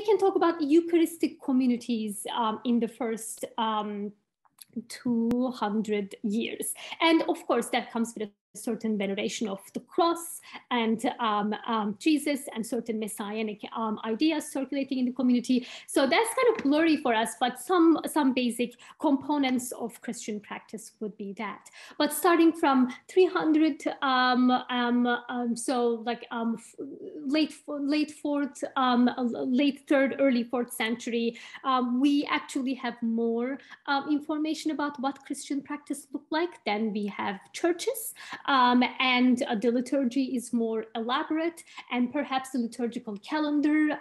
we can talk about Eucharistic communities in the first 200 years. And of course, that comes with a certain veneration of the cross and Jesus and certain messianic ideas circulating in the community. So that's kind of blurry for us, but some basic components of Christian practice would be that. But starting from 300, so like late fourth, late third, early fourth century, we actually have more information about what Christian practice looked like. Then we have churches. And the liturgy is more elaborate, and perhaps the liturgical calendar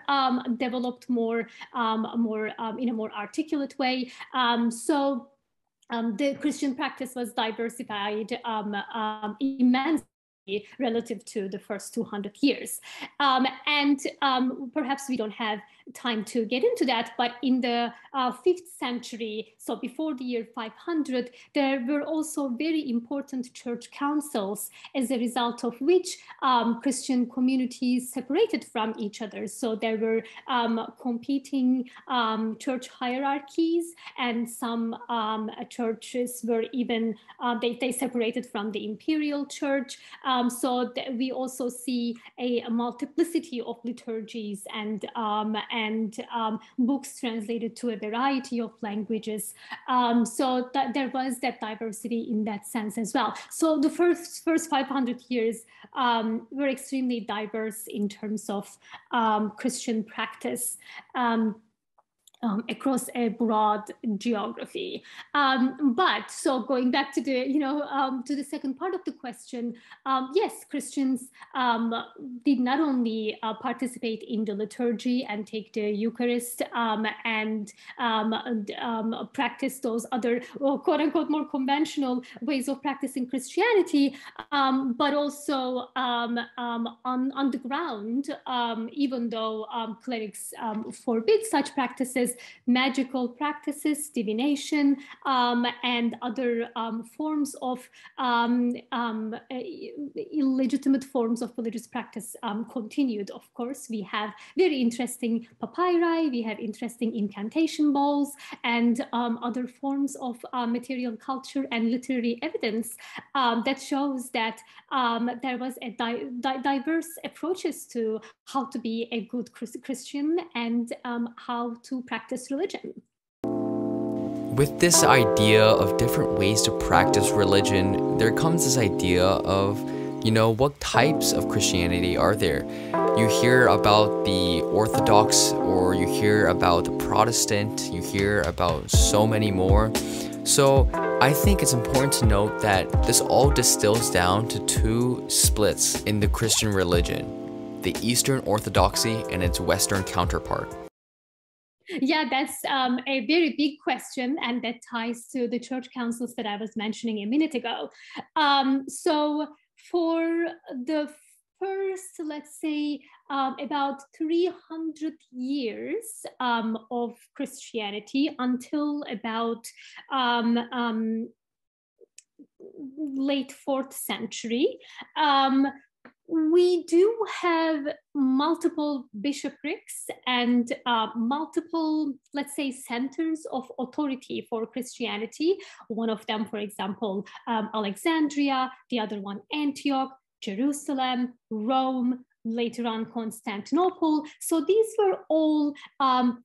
developed more in a more articulate way. So the Christian practice was diversified immensely relative to the first 200 years. And perhaps we don't have time to get into that, but in the 5th century, so before the year 500, there were also very important church councils, as a result of which Christian communities separated from each other. So there were competing church hierarchies, and some churches were even, they separated from the imperial church. So we also see a multiplicity of liturgies and books translated to a variety of languages. So there was that diversity in that sense as well. So the first 500 years were extremely diverse in terms of Christian practice. Across a broad geography. But so going back to the, to the second part of the question, yes, Christians did not only participate in the liturgy and take the Eucharist and practice those other, quote unquote, more conventional ways of practicing Christianity, but also on the ground, even though clerics forbid such practices, magical practices, divination, and other forms of illegitimate forms of religious practice continued. Of course, we have very interesting papyri, we have interesting incantation bowls, and other forms of material culture and literary evidence that shows that there was a diverse approaches to how to be a good Christian and how to practice religion. With this idea of different ways to practice religion, there comes this idea of, what types of Christianity are there? You hear about the Orthodox, or you hear about the Protestant, you hear about so many more. So I think it's important to note that this all distills down to two splits in the Christian religion: the Eastern Orthodoxy and its Western counterpart. Yeah, that's a very big question, and that ties to the church councils that I was mentioning a minute ago. So for the first, let's say, about 300 years of Christianity until about late 4th century, we do have multiple bishoprics and multiple, let's say, centers of authority for Christianity. One of them, for example, Alexandria, the other one Antioch, Jerusalem, Rome, later on Constantinople. So these were all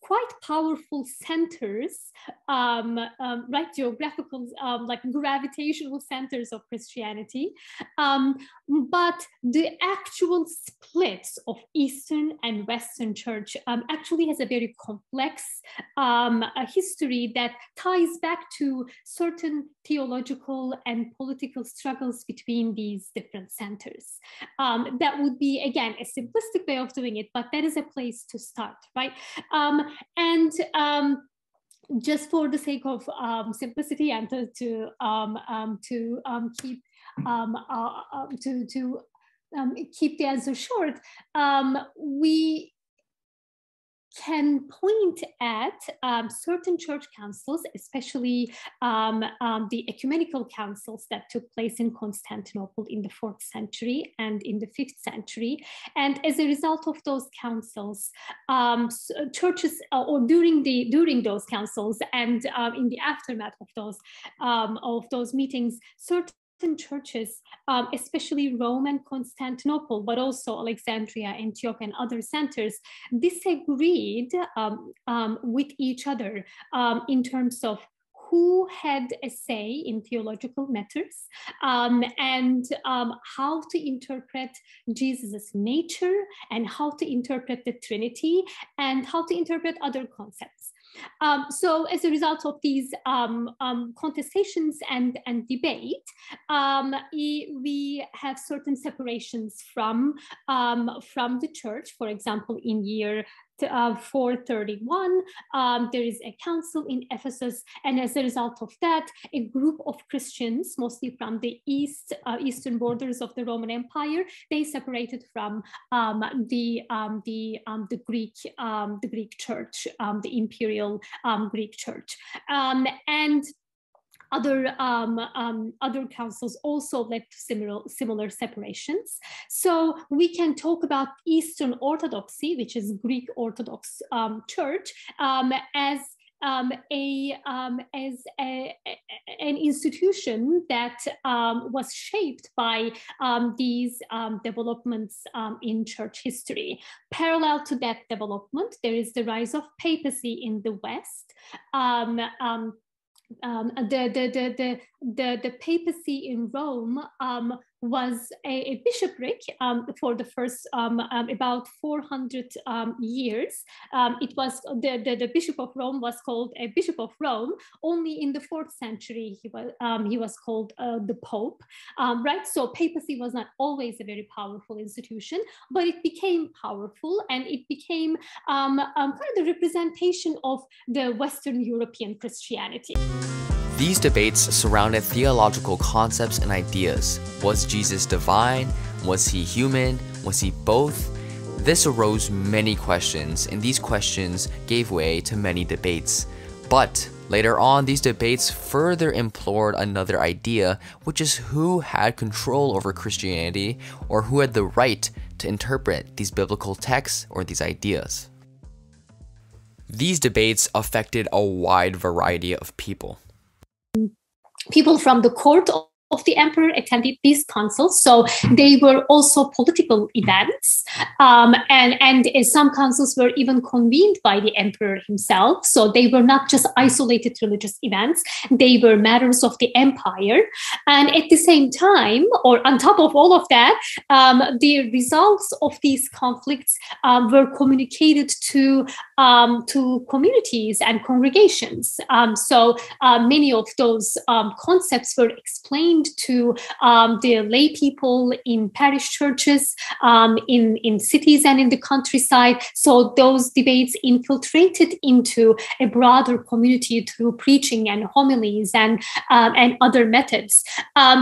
quite powerful centers, right? Geographical, like gravitational centers of Christianity. But the actual splits of Eastern and Western Church actually has a very complex history that ties back to certain theological and political struggles between these different centers. That would be, again, a simplistic way of doing it, but that is a place to start, right? Just for the sake of simplicity and to keep the answer short, we can point at certain church councils, especially the ecumenical councils that took place in Constantinople in the 4th century and in the 5th century. And as a result of those councils, churches, or during those councils and in the aftermath of those meetings, certain churches, especially Rome and Constantinople, but also Alexandria, Antioch, and other centers, disagreed with each other in terms of who had a say in theological matters, and how to interpret Jesus's nature, and how to interpret the Trinity, and how to interpret other concepts. So as a result of these contestations and debate, we have certain separations from the church. For example, in year 431, there is a council in Ephesus, and as a result of that, a group of Christians, mostly from the eastern borders of the Roman Empire, they separated from the Greek Church, the imperial Greek Church, and other councils also led to similar separations. So we can talk about Eastern Orthodoxy, which is Greek Orthodox Church, as an institution that was shaped by these developments in church history. Parallel to that development, there is the rise of papacy in the West. The papacy in Rome was a bishopric for the first about 400 years. It was the Bishop of Rome was called a Bishop of Rome. Only in the 4th century he was called the Pope, right? So papacy was not always a very powerful institution, but it became powerful, and it became kind of the representation of the Western European Christianity. These debates surrounded theological concepts and ideas. Was Jesus divine? Was he human? Was he both? This arose many questions, and these questions gave way to many debates. But later on, these debates further implored another idea, which is who had control over Christianity, or who had the right to interpret these biblical texts or these ideas. These debates affected a wide variety of people. People from the court of the emperor attended these councils, so they were also political events, and some councils were even convened by the emperor himself, so they were not just isolated religious events, they were matters of the empire. And at the same time, or on top of all of that, the results of these conflicts were communicated to communities and congregations. So many of those concepts were explained to the lay people in parish churches, in cities and in the countryside. So those debates infiltrated into a broader community through preaching and homilies and other methods.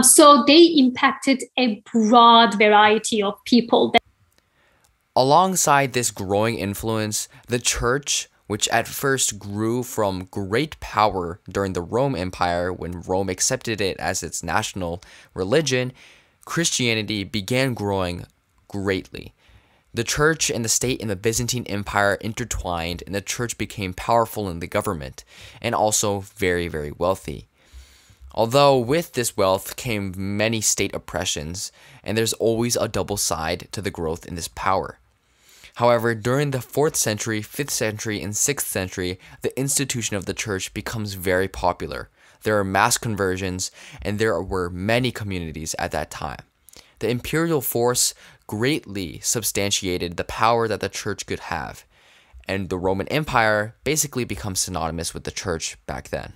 So they impacted a broad variety of people. Alongside this growing influence, the church, which at first grew from great power during the Rome Empire when Rome accepted it as its national religion, Christianity began growing greatly. The church and the state in the Byzantine Empire intertwined, and the church became powerful in the government, and also very, very wealthy. Although with this wealth came many state oppressions, and there's always a double side to the growth in this power. However, during the 4th century, 5th century, and 6th century, the institution of the church becomes very popular. There are mass conversions, and there were many communities at that time. The imperial force greatly substantiated the power that the church could have, and the Roman Empire basically becomes synonymous with the church back then.